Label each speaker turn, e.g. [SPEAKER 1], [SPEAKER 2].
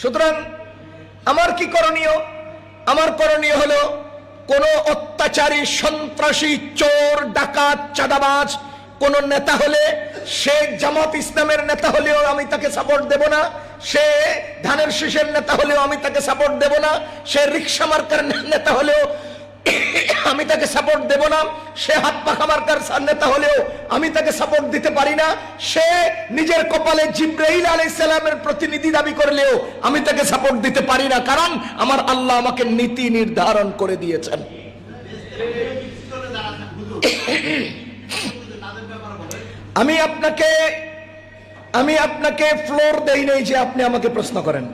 [SPEAKER 1] সুতরাং আমার কি করণীয়? আমার করণীয় হলো, কোন অত্যাচারী, সন্ত্রাসী, চোর, ডাকাত, চাঁদাবাজ কোন নেতা হলে, সে জামাত ইসলামের নেতা হলেও আমি তাকে সাপোর্ট দেব না, সে ধানের শীষের নেতা হলেও আমি তাকে সাপোর্ট দেব না, সে রিক্সা মার্কার নেতা হলেও আমি তাকে সাপোর্ট দেব না, সে হাত পাখা মার্কার নেতা হলেও আমি তাকে সাপোর্ট দিতে পারি না, সে নিজের কপালে জিবরাইল আলাইহিস সালামের প্রতিনিধি দাবি করলেও আমি তাকে সাপোর্ট দিতে পারি না। কারণ আমার আল্লাহ আমাকে নীতি নির্ধারণ করে দিয়েছেন। আমি আপনাকে ফ্লোর দেই নাই যে আপনি আমাকে প্রশ্ন করেন।